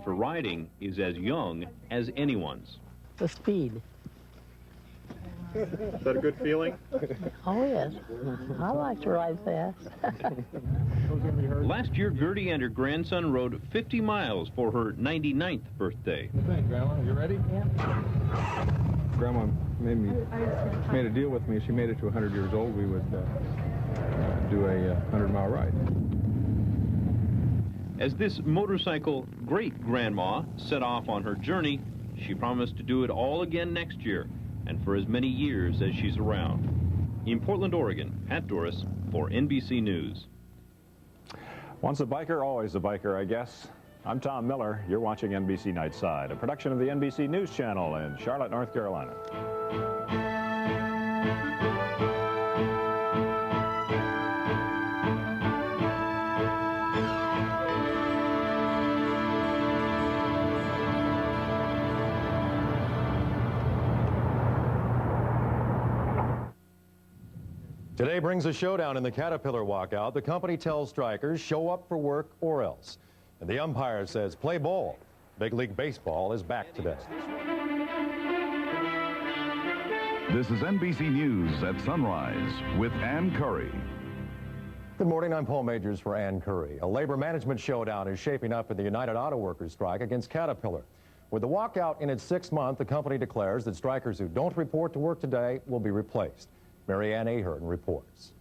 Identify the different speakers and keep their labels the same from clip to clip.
Speaker 1: for riding is as young as anyone's.
Speaker 2: The speed.
Speaker 3: Is that a good feeling?
Speaker 2: Oh, yes. I like to ride fast.
Speaker 1: Last year, Gertie and her grandson rode 50 miles for her 99th birthday.
Speaker 4: What do you think, Grandma? You ready?
Speaker 2: Yeah.
Speaker 4: Grandma made a deal with me. She made it to 100 years old. We would do a 100-mile ride.
Speaker 1: As this motorcycle great-grandma set off on her journey, she promised to do it all again next year, and for as many years as she's around. In Portland, Oregon, Pat Doris for NBC News.
Speaker 5: Once a biker, always a biker, I guess. I'm Tom Miller. You're watching NBC Nightside, a production of the NBC News Channel in Charlotte, North Carolina.
Speaker 6: Today brings a showdown in the Caterpillar walkout. The company tells strikers, show up for work or else. And the umpire says, play ball. Big League Baseball is back today.
Speaker 7: This is NBC News at Sunrise with Ann Curry.
Speaker 6: Good morning, I'm Paul Majors for Ann Curry. A labor management showdown is shaping up in the United Auto Workers strike against Caterpillar. With the walkout in its 6th month, the company declares that strikers who don't report to work today will be replaced. Mary Ann Ahern reports.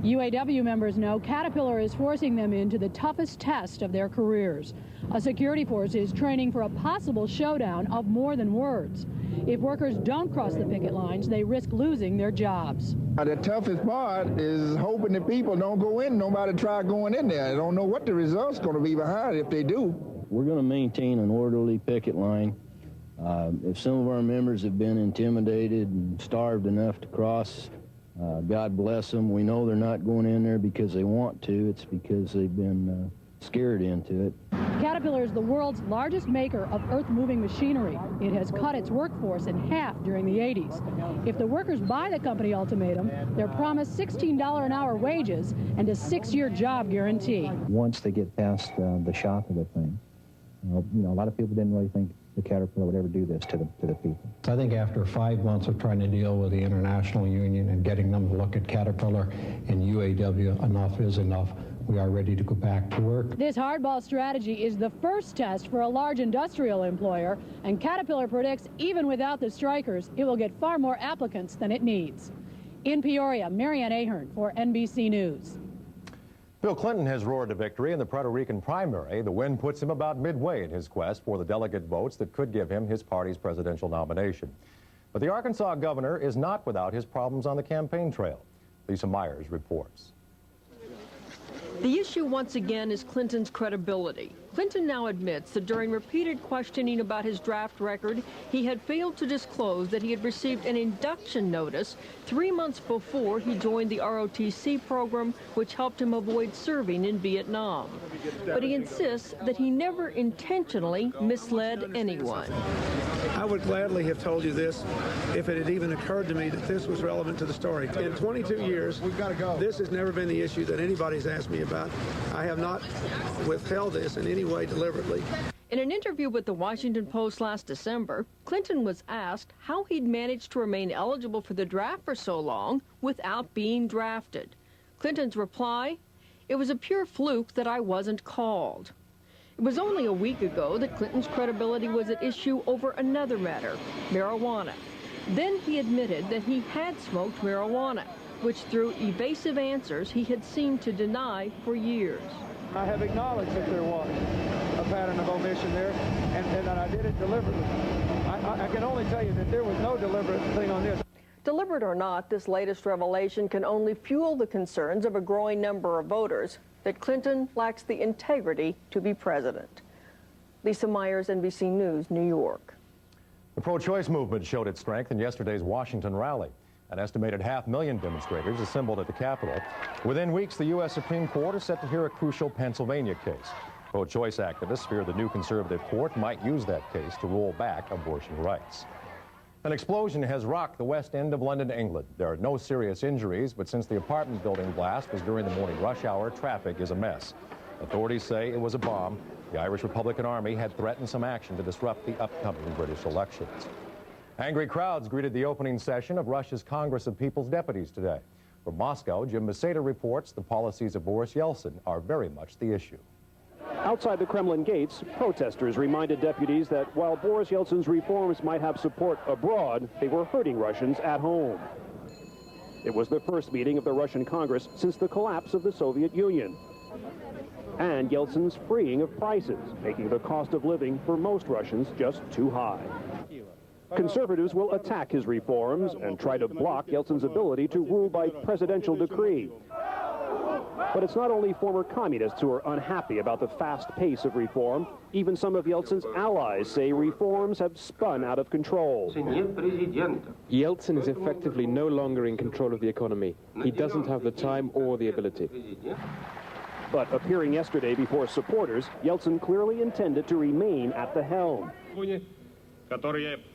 Speaker 8: UAW members know Caterpillar is forcing them into the toughest test of their careers. A security force is training for a possible showdown of more than words. If workers don't cross the picket lines, they risk losing their jobs.
Speaker 9: The toughest part is hoping that people don't go in. Nobody try going in there. They don't know what the result's going to be behind if they do.
Speaker 10: We're going to maintain an orderly picket line. If some of our members have been intimidated and starved enough to cross, God bless them. We know they're not going in there because they want to. It's because they've been scared into it.
Speaker 8: Caterpillar is the world's largest maker of earth-moving machinery. It has cut its workforce in half during the 80s. If the workers buy the company ultimatum, they're promised $16 an hour wages and a 6-year job guarantee.
Speaker 10: Once they get past the shock of the thing, a lot of people didn't really think the Caterpillar would ever do this to the people.
Speaker 11: I think after 5 months of trying to deal with the International Union and getting them to look at Caterpillar and UAW, enough is enough. We are ready to go back to work.
Speaker 8: This hardball strategy is the first test for a large industrial employer, and Caterpillar predicts even without the strikers, it will get far more applicants than it needs. In Peoria, Mary Ann Ahern for NBC News.
Speaker 6: Bill Clinton has roared to victory in the Puerto Rican primary. The win puts him about midway in his quest for the delegate votes that could give him his party's presidential nomination. But the Arkansas governor is not without his problems on the campaign trail. Lisa Myers reports.
Speaker 12: The issue once again is Clinton's credibility. Clinton now admits that during repeated questioning about his draft record, he had failed to disclose that he had received an induction notice 3 months before he joined the ROTC program, which helped him avoid serving in Vietnam. But he insists that he never intentionally misled anyone.
Speaker 13: I would gladly have told you this if it had even occurred to me that this was relevant to the story. In 22 years, this has never been the issue that anybody's asked me about. I have not withheld this in any way deliberately.
Speaker 12: In an interview with the Washington Post last December, Clinton was asked how he'd managed to remain eligible for the draft for so long without being drafted. Clinton's reply, "It was a pure fluke that I wasn't called." It was only a week ago that Clinton's credibility was at issue over another matter, marijuana. Then he admitted that he had smoked marijuana, which through evasive answers he had seemed to deny for years.
Speaker 14: I have acknowledged that there was a pattern of omission there, and that I did it deliberately. I can only tell you that there was no deliberate thing on this.
Speaker 12: Deliberate or not, this latest revelation can only fuel the concerns of a growing number of voters that Clinton lacks the integrity to be president. Lisa Myers, NBC News, New York.
Speaker 6: The pro-choice movement showed its strength in yesterday's Washington rally. An estimated 500,000 demonstrators assembled at the Capitol. Within weeks, the U.S. Supreme Court is set to hear a crucial Pennsylvania case. Pro-choice activists fear the new conservative court might use that case to roll back abortion rights. An explosion has rocked the West End of London, England. There are no serious injuries, but since the apartment building blast was during the morning rush hour, traffic is a mess. Authorities say it was a bomb. The Irish Republican Army had threatened some action to disrupt the upcoming British elections. Angry crowds greeted the opening session of Russia's Congress of People's Deputies today. From Moscow, Jim Maseda reports the policies of Boris Yeltsin are very much the issue.
Speaker 15: Outside the Kremlin gates, protesters reminded deputies that while Boris Yeltsin's reforms might have support abroad, they were hurting Russians at home. It was the first meeting of the Russian Congress since the collapse of the Soviet Union. And Yeltsin's freeing of prices, making the cost of living for most Russians just too high. Conservatives will attack his reforms and try to block Yeltsin's ability to rule by presidential decree. But it's not only former communists who are unhappy about the fast pace of reform. Even some of Yeltsin's allies say reforms have spun out of control.
Speaker 16: Yeltsin is effectively no longer in control of the economy. He doesn't have the time or the ability.
Speaker 15: But appearing yesterday before supporters, Yeltsin clearly intended to remain at the helm.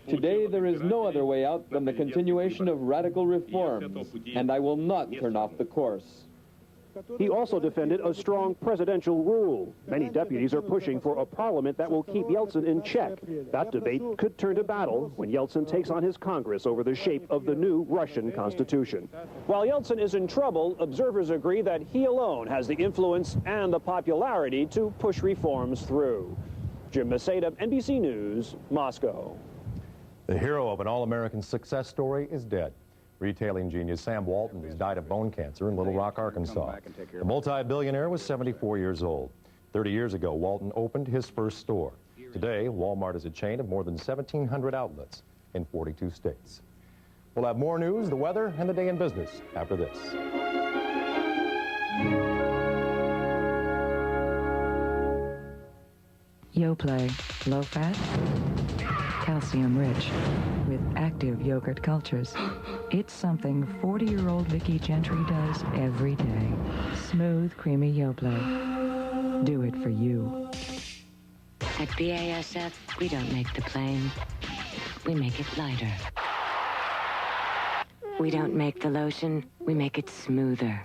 Speaker 17: Today, there is no other way out than the continuation of radical reforms, and I will not turn off the course.
Speaker 15: He also defended a strong presidential rule. Many deputies are pushing for a parliament that will keep Yeltsin in check. That debate could turn to battle when Yeltsin takes on his Congress over the shape of the new Russian constitution. While Yeltsin is in trouble, observers agree that he alone has the influence and the popularity to push reforms through. Jim Maseda, NBC News, Moscow.
Speaker 6: The hero of an all-American success story is dead. Retailing genius Sam Walton has died of bone cancer in Little Rock, Arkansas. The multi-billionaire was 74 years old. 30 years ago, Walton opened his first store. Today, Walmart is a chain of more than 1,700 outlets in 42 states. We'll have more news, the weather, and the day in business after this.
Speaker 18: Yoplait, low fat, calcium rich, with active yogurt cultures. It's something 40-year-old Vicki Gentry does every day. Smooth, creamy Yoplait. Do it for you.
Speaker 19: At BASF, we don't make the plane. We make it lighter. We don't make the lotion. We make it smoother.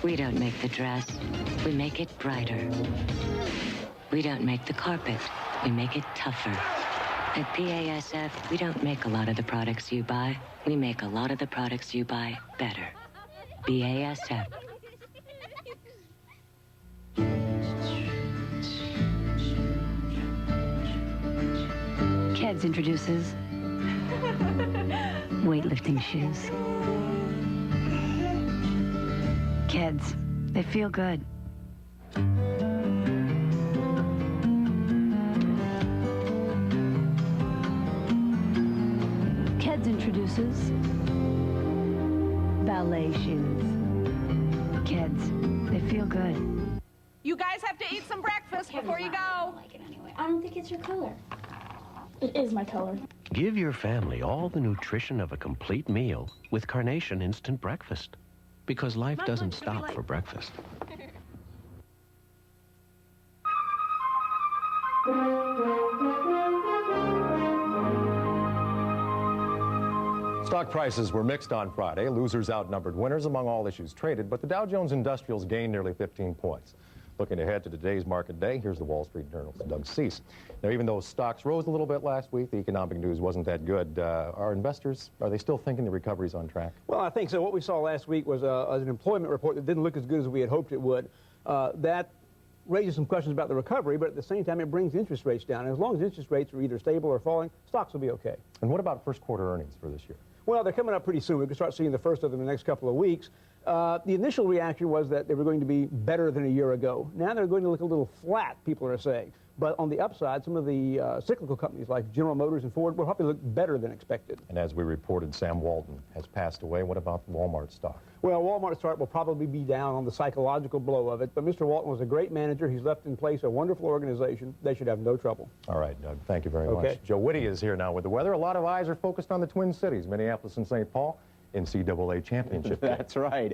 Speaker 19: We don't make the dress. We make it brighter. We don't make the carpet. We make it tougher. At BASF, we don't make a lot of the products you buy. We make a lot of the products you buy better. BASF.
Speaker 20: Keds introduces weightlifting shoes. Keds, they feel good. Keds introduces ballet shoes. Keds, they feel good.
Speaker 21: You guys have to eat some breakfast before you go.
Speaker 22: I don't think it's your color.
Speaker 21: It is my color.
Speaker 23: Give your family all the nutrition of a complete meal with Carnation Instant Breakfast. Because life doesn't stop for breakfast.
Speaker 6: Stock prices were mixed on Friday. Losers outnumbered winners among all issues traded, but the Dow Jones Industrials gained nearly 15 points. Looking ahead to today's market day, here's the Wall Street Journal's Doug Cease. Now, even though stocks rose a little bit last week, the economic news wasn't that good. Are investors, are they still thinking the recovery's on track?
Speaker 14: Well, I think so. What we saw last week was an employment report that didn't look as good as we had hoped it would. That raises some questions about the recovery, but at the same time, it brings interest rates down. And as long as interest rates are either stable or falling, stocks will be okay.
Speaker 6: And what about first quarter earnings for this year?
Speaker 14: Well, they're coming up pretty soon. We can start seeing the first of them in the next couple of weeks. The initial reaction was that they were going to be better than a year ago. Now they're going to look a little flat, people are saying. But on the upside, some of the cyclical companies like General Motors and Ford will probably look better than expected.
Speaker 6: And as we reported, Sam Walton has passed away. What about the Walmart stock?
Speaker 14: Well, Walmart stock will probably be down on the psychological blow of it. But Mr. Walton was a great manager. He's left in place a wonderful organization. They should have no trouble.
Speaker 6: All right, Doug. Thank you very much. Joe Whitty is here now with the weather. A lot of eyes are focused on the Twin Cities, Minneapolis and St. Paul. NCAA championship game.
Speaker 24: That's right.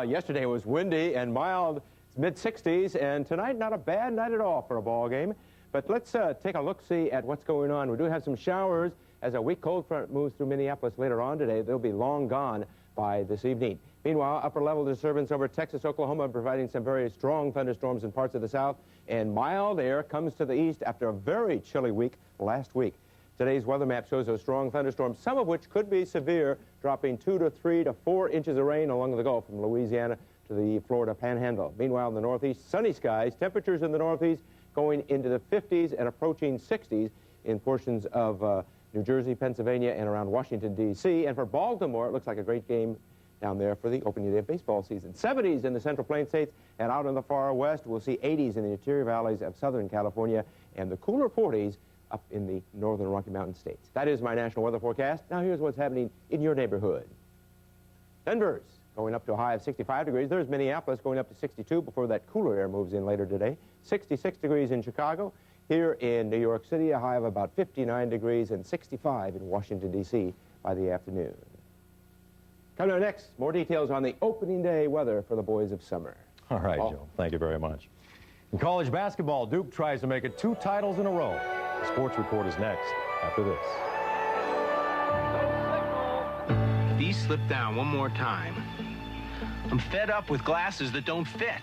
Speaker 24: Yesterday was windy and mild, mid-60s, and tonight not a bad night at all for a ball game. But let's take a look-see at what's going on. We do have some showers as a weak cold front moves through Minneapolis later on today. They'll be long gone by this evening. Meanwhile, upper-level disturbance over Texas, Oklahoma, providing some very strong thunderstorms in parts of the south, and mild air comes to the east after a very chilly week last week. Today's weather map shows those strong thunderstorms, some of which could be severe, dropping 2 to 3 to 4 inches of rain along the Gulf from Louisiana to the Florida Panhandle. Meanwhile, in the northeast, sunny skies, temperatures in the northeast going into the 50s and approaching 60s in portions of New Jersey, Pennsylvania, and around Washington, D.C. And for Baltimore, it looks like a great game down there for the opening day of baseball season. 70s in the Central Plains states, and out in the far west, we'll see 80s in the interior valleys of Southern California, and the cooler 40s up in the northern Rocky Mountain states. That is my national weather forecast. Now here's what's happening in your neighborhood. Denver's going up to a high of 65 degrees. There's Minneapolis going up to 62 before that cooler air moves in later today. 66 degrees in Chicago. Here in New York City, a high of about 59 degrees and 65 in Washington, D.C. by the afternoon. Coming up next, more details on the opening day weather for the boys of summer.
Speaker 6: All right, Joe. Thank you very much. In college basketball, Duke tries to make it 2 titles in a row. The Sports Report is next after this.
Speaker 1: These slip down one more time. I'm fed up with glasses that don't fit.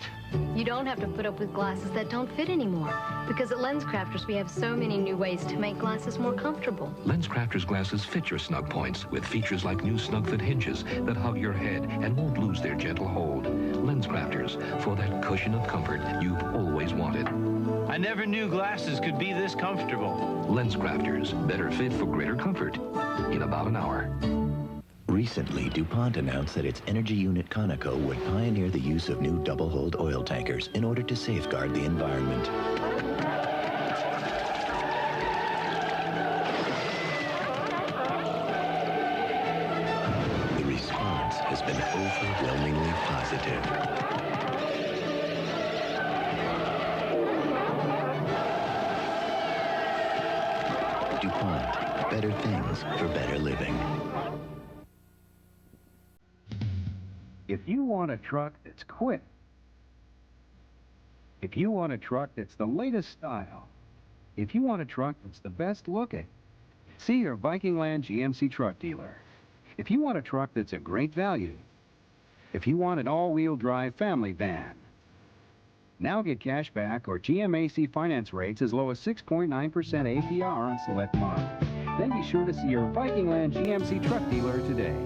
Speaker 2: You don't have to put up with glasses that don't fit anymore, because at LensCrafters we have so many new ways to make glasses more comfortable.
Speaker 3: LensCrafters glasses fit your snug points with features like new snug fit hinges that hug your head and won't lose their gentle hold. LensCrafters, for that cushion of comfort you've always wanted.
Speaker 1: I never knew glasses could be this comfortable.
Speaker 3: LensCrafters, better fit for greater comfort in about an hour.
Speaker 4: Recently, DuPont announced that its energy unit Conoco would pioneer the use of new double-hulled oil tankers in order to safeguard the environment. The response has been overwhelmingly positive. DuPont, better things for better living.
Speaker 25: If you want a truck that's quick, if you want a truck that's the latest style, if you want a truck that's the best looking, see your Viking Land GMC truck dealer. If you want a truck that's a great value, if you want an all-wheel drive family van, now get cash back or GMAC finance rates as low as 6.9% APR on select models. Then be sure to see your Viking Land GMC truck dealer today.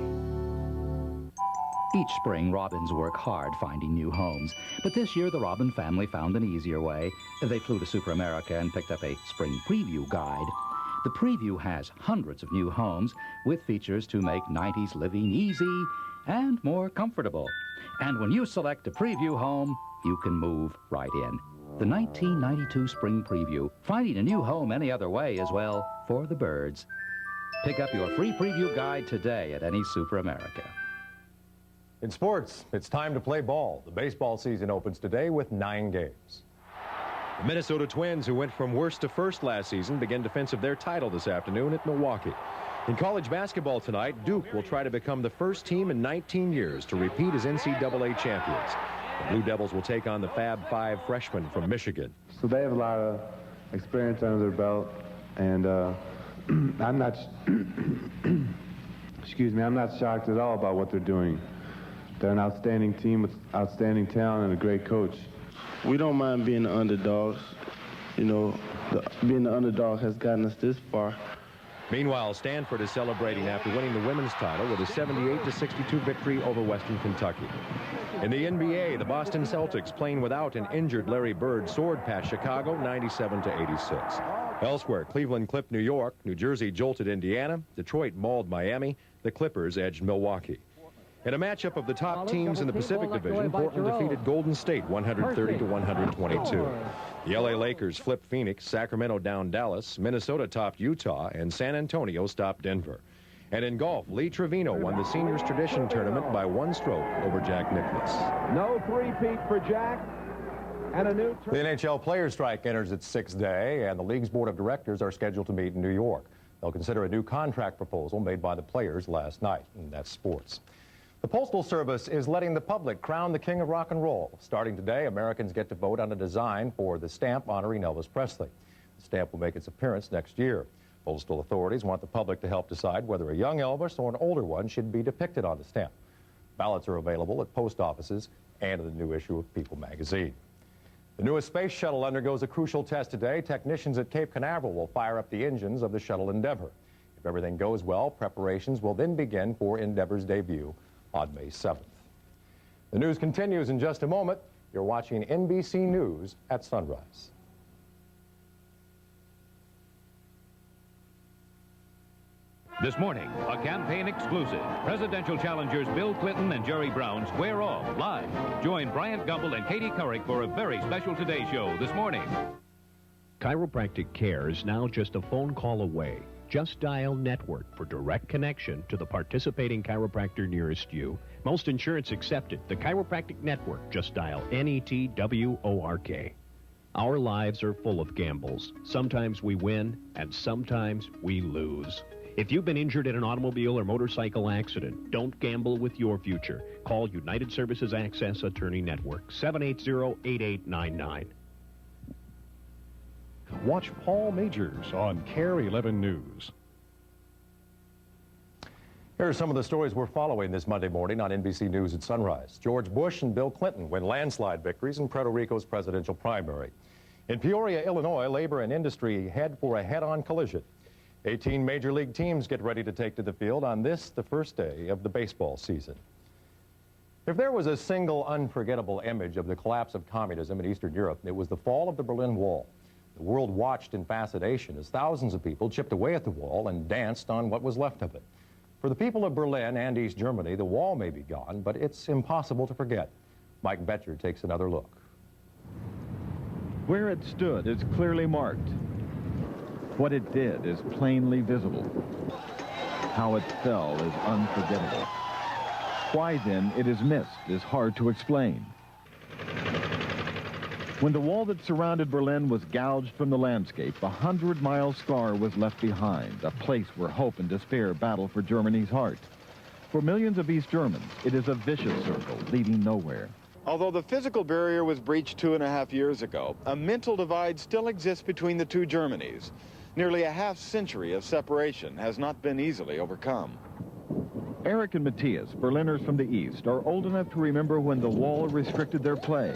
Speaker 26: Each spring, robins work hard finding new homes. But this year, the Robin family found an easier way. They flew to Super America and picked up a spring preview guide. The preview has hundreds of new homes with features to make 90s living easy and more comfortable. And when you select a preview home, you can move right in. The 1992 spring preview, finding a new home any other way is, well, for the birds. Pick up your free preview guide today at any Super America.
Speaker 6: In sports, it's time to play ball. The baseball season opens today with 9 games. The Minnesota Twins, who went from worst to first last season, begin defense of their title this afternoon at Milwaukee. In college basketball tonight, Duke will try to become the first team in 19 years to repeat as NCAA champions. The Blue Devils will take on the Fab Five freshmen from Michigan.
Speaker 27: So they have a lot of experience under their belt, and I'm not, excuse me, I'm not shocked at all about what they're doing. They're an outstanding team with outstanding talent and a great coach.
Speaker 28: We don't mind being the underdogs. You know, being the underdog has gotten us this far.
Speaker 6: Meanwhile, Stanford is celebrating after winning the women's title with a 78-62 victory over Western Kentucky. In the NBA, the Boston Celtics, playing without an injured Larry Bird, soared past Chicago 97-86. Elsewhere, Cleveland clipped New York, New Jersey jolted Indiana, Detroit mauled Miami, the Clippers edged Milwaukee. In a matchup of the top teams in the Pacific Division, Portland defeated Golden State 130-122. The LA Lakers flipped Phoenix, Sacramento downed Dallas, Minnesota topped Utah, and San Antonio stopped Denver. And in golf, Lee Trevino won the Seniors Tradition Tournament by 1 stroke over Jack Nicklaus.
Speaker 29: No three-peat for Jack. And a new
Speaker 6: the NHL players' strike enters its 6th day, and the league's board of directors are scheduled to meet in New York. They'll consider a new contract proposal made by the players last night, and that's sports. The Postal Service is letting the public crown the king of rock and roll. Starting today, Americans get to vote on a design for the stamp honoring Elvis Presley. The stamp will make its appearance next year. Postal authorities want the public to help decide whether a young Elvis or an older one should be depicted on the stamp. Ballots are available at post offices and in the new issue of People magazine. The newest space shuttle undergoes a crucial test today. Technicians at Cape Canaveral will fire up the engines of the shuttle Endeavour. If everything goes well, preparations will then begin for Endeavour's debut on May 7th. The news continues in just a moment. You're watching NBC News at Sunrise.
Speaker 3: This morning, a campaign exclusive. Presidential challengers Bill Clinton and Jerry Brown square off live. Join Bryant Gumbel and Katie Couric for a very special Today Show this morning.
Speaker 5: Chiropractic care is now just a phone call away. Just dial Network for direct connection to the participating chiropractor nearest you. Most insurance accepted. The Chiropractic Network. Just dial NETWORK. Our lives are full of gambles. Sometimes we win, and sometimes we lose. If you've been injured in an automobile or motorcycle accident, don't gamble with your future. Call United Services Access Attorney Network, 780-8899.
Speaker 7: Watch Paul Majors on KARE 11 News.
Speaker 6: Here are some of the stories we're following this Monday morning on NBC News at Sunrise. George Bush and Bill Clinton win landslide victories in Puerto Rico's presidential primary. In Peoria, Illinois, labor and industry head for a head-on collision. 18 major league teams get ready to take to the field on this, the first day of the baseball season. If there was a single unforgettable image of the collapse of communism in Eastern Europe, it was the fall of the Berlin Wall. The world watched in fascination as thousands of people chipped away at the wall and danced on what was left of it. For the people of Berlin and East Germany, the wall may be gone, but it's impossible to forget. Mike Betcher takes another look.
Speaker 8: Where it stood is clearly marked. What it did is plainly visible. How it fell is unforgettable. Why then it is missed is hard to explain. When the wall that surrounded Berlin was gouged from the landscape, a 100-mile scar was left behind, a place where hope and despair battle for Germany's heart. For millions of East Germans, it is a vicious circle leading nowhere.
Speaker 9: Although the physical barrier was breached 2.5 years ago, a mental divide still exists between the two Germanys. Nearly a half-century of separation has not been easily overcome.
Speaker 8: Eric and Matthias, Berliners from the East, are old enough to remember when the wall restricted their play.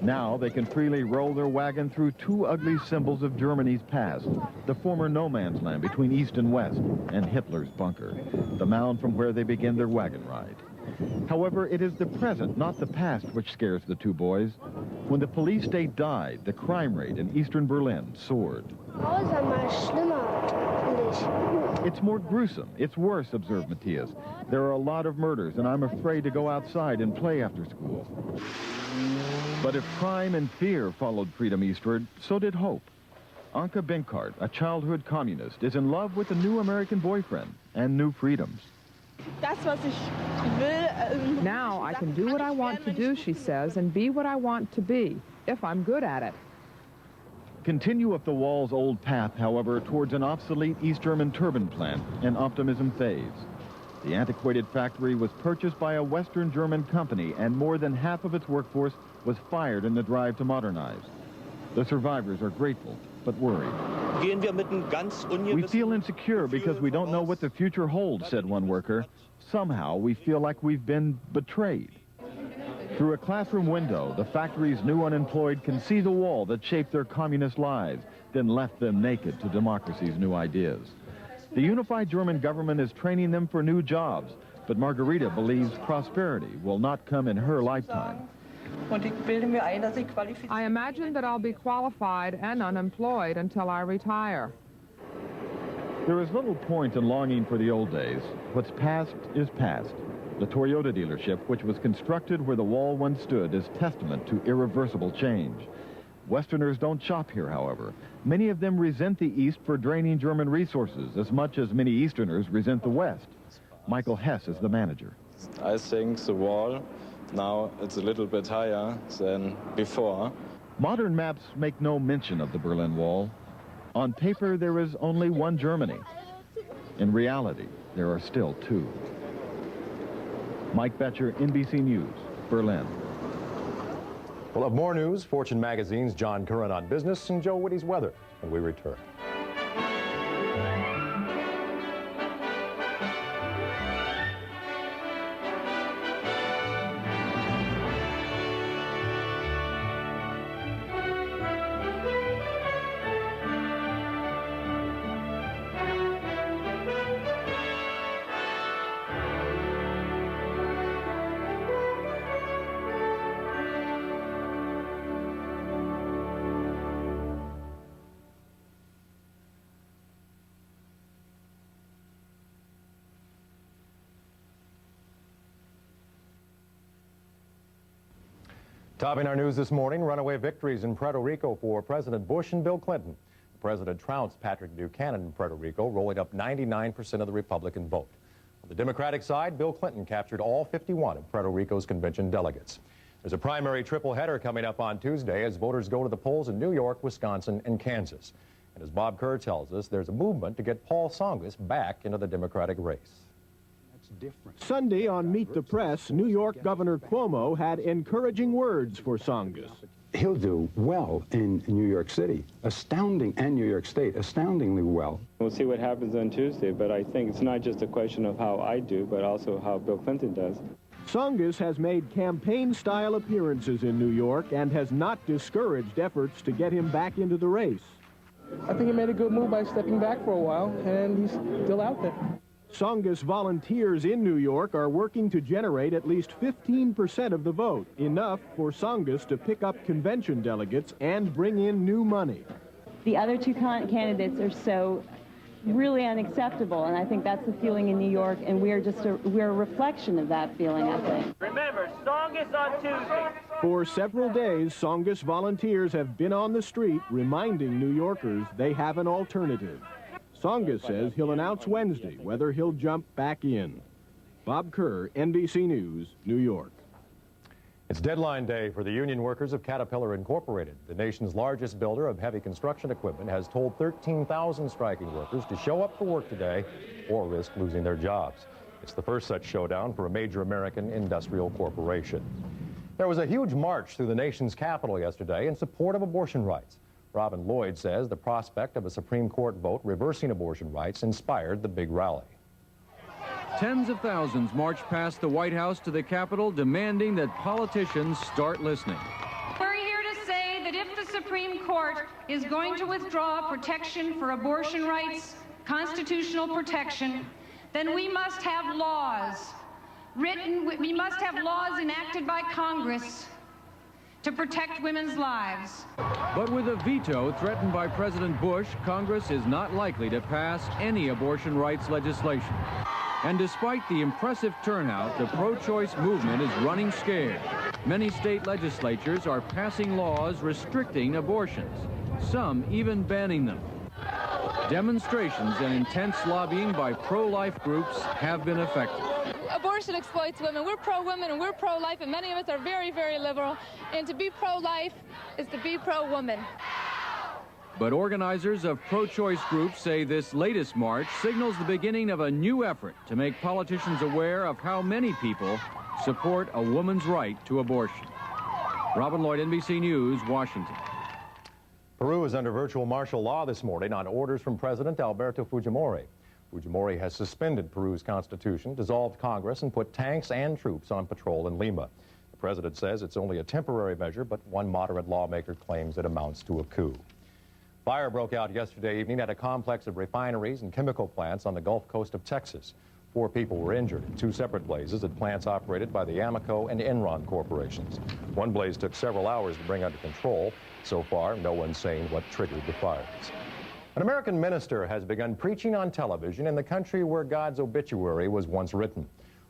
Speaker 8: Now they can freely roll their wagon through two ugly symbols of Germany's past, the former no man's land between East and West, and Hitler's bunker, the mound from where they begin their wagon ride. However, it is the present, not the past, which scares the two boys. When the police state died, the crime rate in eastern Berlin soared. It's more gruesome. It's worse, observed Matthias. There are a lot of murders, and I'm afraid to go outside and play after school. But if crime and fear followed freedom eastward, so did hope. Anke Binkart, a childhood communist, is in love with a new American boyfriend and new freedoms.
Speaker 10: Now I can do what I want to do, she says, and be what I want to be, if I'm good at it.
Speaker 8: Continue up the wall's old path, however, towards an obsolete East German turbine plant, and optimism fades. The antiquated factory was purchased by a Western German company, and more than half of its workforce was fired in the drive to modernize. The survivors are grateful, but worried. We feel insecure because we don't know what the future holds, said one worker. Somehow we feel like we've been betrayed. Through a classroom window, the factory's new unemployed can see the wall that shaped their communist lives, then left them naked to democracy's new ideas. The unified German government is training them for new jobs, but Margarita believes prosperity will not come in her lifetime.
Speaker 10: I imagine that I'll be qualified and unemployed until I retire.
Speaker 8: There is little point in longing for the old days. What's past is past. The Toyota dealership, which was constructed where the wall once stood, is testament to irreversible change. Westerners don't shop here, however. Many of them resent the East for draining German resources as much as many Easterners resent the West. Michael Hess is the manager.
Speaker 11: I think the wall, now it's a little bit higher than before.
Speaker 8: Modern maps make no mention of the Berlin Wall. On paper, there is only one Germany. In reality, there are still two. Mike Betcher, NBC News, Berlin.
Speaker 6: We'll have more news, Fortune Magazine's John Curran on business, and Joe Whitty's weather when we return. Topping our news this morning, runaway victories in Puerto Rico for President Bush and Bill Clinton. The president trounced Patrick Buchanan in Puerto Rico, rolling up 99% of the Republican vote. On the Democratic side, Bill Clinton captured all 51 of Puerto Rico's convention delegates. There's a primary triple header coming up on Tuesday as voters go to the polls in New York, Wisconsin, and Kansas. And as Bob Kerr tells us, there's a movement to get Paul Tsongas back into the Democratic race.
Speaker 29: Sunday on Meet the Press, New York Governor Cuomo had encouraging words for Tsongas.
Speaker 12: He'll do well in New York City, and New York State, astoundingly well.
Speaker 11: We'll see what happens on Tuesday, but I think it's not just a question of how I do, but also how Bill Clinton does.
Speaker 29: Tsongas has made campaign-style appearances in New York and has not discouraged efforts to get him back into the race.
Speaker 13: I think he made a good move by stepping back for a while, and he's still out there.
Speaker 29: Tsongas volunteers in New York are working to generate at least 15% of the vote, enough for Tsongas to pick up convention delegates and bring in new money.
Speaker 15: The other two candidates are so really unacceptable, and I think that's the feeling in New York, and we're a reflection of that feeling, I think.
Speaker 16: Remember, Tsongas on Tuesday.
Speaker 29: For several days, Tsongas volunteers have been on the street reminding New Yorkers they have an alternative. Tsongas says he'll announce Wednesday whether he'll jump back in. Bob Kerr, NBC News, New York.
Speaker 6: It's deadline day for the union workers of Caterpillar Incorporated. The nation's largest builder of heavy construction equipment has told 13,000 striking workers to show up for work today or risk losing their jobs. It's the first such showdown for a major American industrial corporation. There was a huge march through the nation's capital yesterday in support of abortion rights. Robin Lloyd says the prospect of a Supreme Court vote reversing abortion rights inspired the big rally.
Speaker 17: Tens of thousands marched past the White House to the Capitol demanding that politicians start listening.
Speaker 21: We're here to say that if the Supreme Court is going to withdraw protection for abortion rights, constitutional protection, then we must have laws we must have laws enacted by Congress to protect women's lives.
Speaker 17: But with a veto threatened by President Bush, Congress is not likely to pass any abortion rights legislation. And despite the impressive turnout, the pro-choice movement is running scared. Many state legislatures are passing laws restricting abortions, some even banning them. Demonstrations and intense lobbying by pro-life groups have been effective.
Speaker 18: Abortion exploits women. We're pro-women and we're pro-life, and many of us are very, very liberal. And to be pro-life is to be pro-woman.
Speaker 17: But organizers of pro-choice groups say this latest march signals the beginning of a new effort to make politicians aware of how many people support a woman's right to abortion. Robin Lloyd, NBC News, Washington.
Speaker 6: Peru is under virtual martial law this morning on orders from President Alberto Fujimori. Fujimori has suspended Peru's constitution, dissolved Congress, and put tanks and troops on patrol in Lima. The president says it's only a temporary measure, but one moderate lawmaker claims it amounts to a coup. Fire broke out yesterday evening at a complex of refineries and chemical plants on the Gulf Coast of Texas. 4 people were injured in 2 separate blazes at plants operated by the Amoco and Enron corporations. One blaze took several hours to bring under control. So far, no one's saying what triggered the fires. An American minister has begun preaching on television in the country where God's obituary was once written.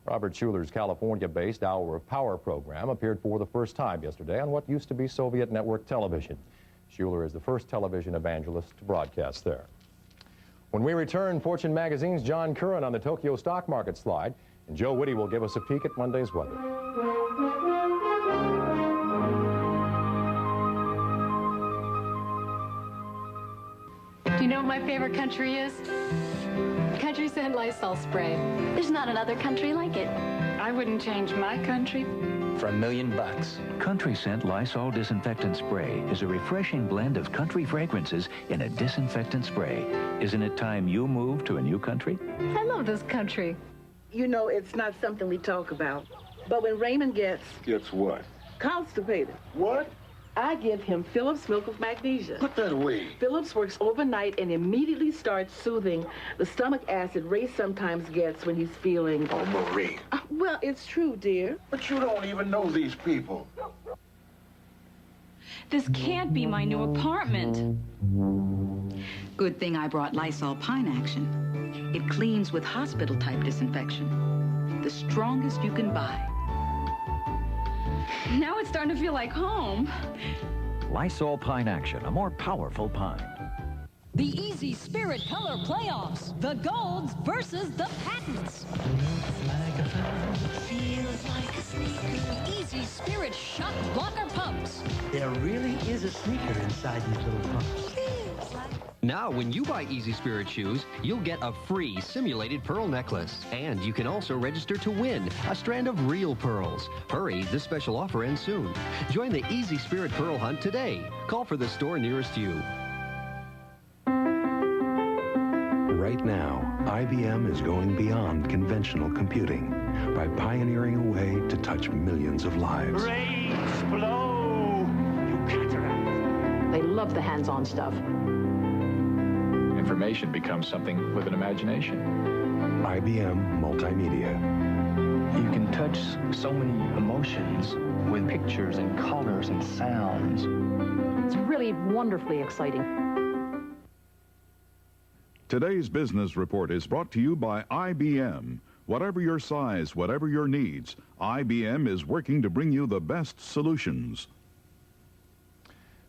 Speaker 6: Robert Schuler's California-based Hour of Power program appeared for the first time yesterday on what used to be Soviet network television. Schuler is the first television evangelist to broadcast there. When we return, Fortune magazine's John Curran on the Tokyo stock market slide, and Joe Whitty will give us a peek at Monday's weather.
Speaker 2: Do you know what my favorite country is? Country Scent Lysol spray. There's not another country like it.
Speaker 21: I wouldn't change my country
Speaker 23: for $1 million. Country Scent Lysol Disinfectant Spray is a refreshing blend of country fragrances in a disinfectant spray. Isn't it time you move to a new country?
Speaker 2: I love this country.
Speaker 19: You know, it's not something we talk about. But when Raymond gets...
Speaker 20: Gets what?
Speaker 19: Constipated.
Speaker 20: What?
Speaker 19: I give him Phillips Milk with Magnesia.
Speaker 20: Put that away.
Speaker 19: Phillips works overnight and immediately starts soothing the stomach acid Ray sometimes gets when he's feeling...
Speaker 20: Oh, Marie.
Speaker 19: Well, it's true, dear.
Speaker 20: But you don't even know these people.
Speaker 22: This can't be my new apartment. Good thing I brought Lysol Pine Action. It cleans with hospital-type disinfection. The strongest you can buy. Now it's starting to feel like home.
Speaker 1: Lysol Pine Action, a more powerful pine.
Speaker 3: The Easy Spirit Color Playoffs. The golds versus the patents. Feels like a sneaker. Easy Spirit Shock Blocker Pumps.
Speaker 4: There really is a sneaker inside these little pumps.
Speaker 14: Now, when you buy Easy Spirit shoes, you'll get a free simulated pearl necklace. And you can also register to win a strand of real pearls. Hurry, this special offer ends soon. Join the Easy Spirit Pearl Hunt today. Call for the store nearest you.
Speaker 24: Right now, IBM is going beyond conventional computing by pioneering a way to touch millions of lives.
Speaker 16: Raise, blow, you cataract.
Speaker 25: They love the hands-on stuff.
Speaker 26: Information becomes something with an imagination.
Speaker 24: IBM Multimedia.
Speaker 4: You can touch so many emotions with pictures and colors and sounds.
Speaker 25: It's really wonderfully exciting.
Speaker 27: Today's business report is brought to you by IBM. Whatever your size, whatever your needs, IBM is working to bring you the best solutions.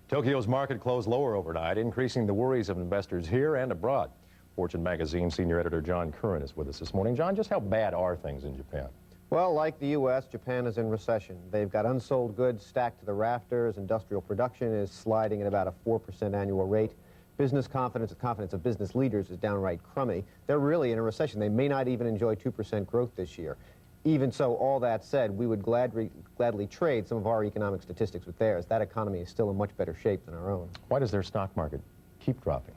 Speaker 6: Tokyo's market closed lower overnight, increasing the worries of investors here and abroad. Fortune magazine senior editor John Curran is with us this morning. John, just how bad are things in Japan?
Speaker 28: Well, like the U.S., Japan is in recession. They've got unsold goods stacked to the rafters. Industrial production is sliding at about a 4% annual rate. Business confidence, the confidence of business leaders is downright crummy. They're really in a recession. They may not even enjoy 2% growth this year. Even so, all that said, we would gladly trade some of our economic statistics with theirs. That economy is still in much better shape than our own.
Speaker 6: Why does their stock market keep dropping?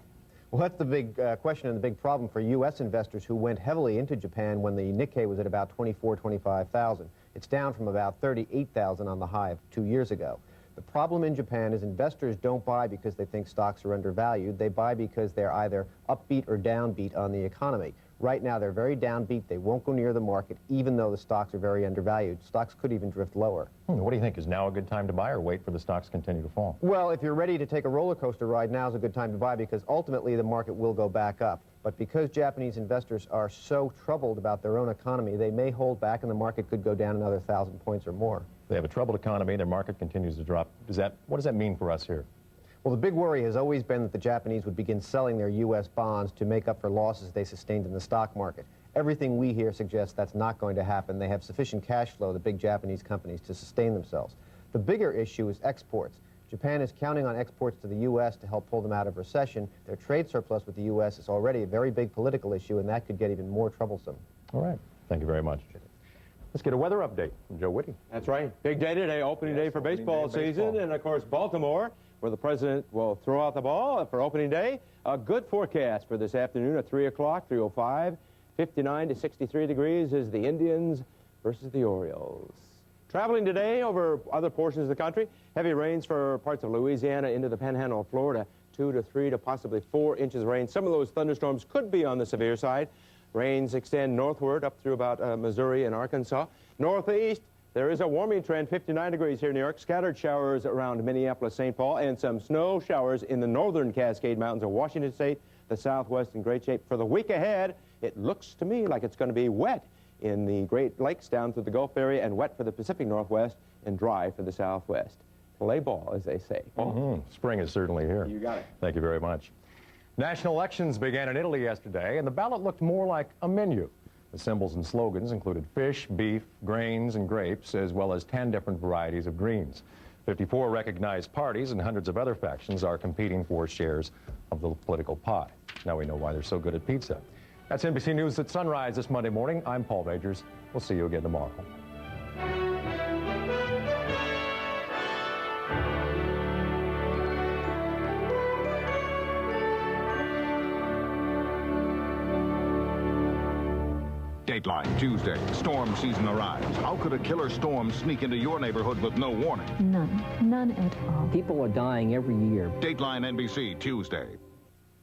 Speaker 28: Well, that's the big question and the big problem for U.S. investors who went heavily into Japan when the Nikkei was at about 25,000. It's down from about 38,000 on the high of 2 years ago. The problem in Japan is investors don't buy because they think stocks are undervalued. They buy because they're either upbeat or downbeat on the economy. Right now, they're very downbeat. They won't go near the market, even though the stocks are very undervalued. Stocks could even drift lower.
Speaker 6: What do you think? Is now a good time to buy or wait for the stocks to continue to fall?
Speaker 28: Well, if you're ready to take a roller coaster ride, now's a good time to buy because ultimately the market will go back up. But because Japanese investors are so troubled about their own economy, they may hold back and the market could go down another 1,000 points or more.
Speaker 6: They have a troubled economy, their market continues to drop. What does that mean for us here?
Speaker 28: Well, the big worry has always been that the Japanese would begin selling their U.S. bonds to make up for losses they sustained in the stock market. Everything we hear suggests that's not going to happen. They have sufficient cash flow, the big Japanese companies, to sustain themselves. The bigger issue is exports. Japan is counting on exports to the U.S. to help pull them out of recession. Their trade surplus with the U.S. is already a very big political issue, and that could get even more troublesome.
Speaker 6: All right. Thank you very much. Let's get a weather update from Joe Whitty.
Speaker 30: That's right. Big day today, opening day for baseball season. And, of course, Baltimore, where the president will throw out the ball for opening day. A good forecast for this afternoon at 3 o'clock, 3:05. 59 to 63 degrees is the Indians versus the Orioles. Traveling today over other portions of the country, heavy rains for parts of Louisiana into the Panhandle of Florida, 2 to 3 to possibly 4 inches of rain. Some of those thunderstorms could be on the severe side. Rains extend northward up through about Missouri and Arkansas. Northeast, there is a warming trend, 59 degrees here in New York. Scattered showers around Minneapolis, St. Paul, and some snow showers in the northern Cascade Mountains of Washington State. The Southwest in great shape. For the week ahead, it looks to me like it's going to be wet in the Great Lakes down through the Gulf area and wet for the Pacific Northwest and dry for the Southwest. Play ball, as they say.
Speaker 6: Spring is certainly here.
Speaker 30: You got it.
Speaker 6: Thank you very much. National elections began in Italy yesterday, and the ballot looked more like a menu. The symbols and slogans included fish, beef, grains, and grapes, as well as 10 different varieties of greens. 54 recognized parties and hundreds of other factions are competing for shares of the political pie. Now we know why they're so good at pizza. That's NBC News at Sunrise this Monday morning. I'm Paul Majors. We'll see you again tomorrow.
Speaker 31: Dateline, Tuesday. Storm season arrives. How could a killer storm sneak into your neighborhood with no warning?
Speaker 32: None at all.
Speaker 33: People are dying every year.
Speaker 31: Dateline NBC, Tuesday.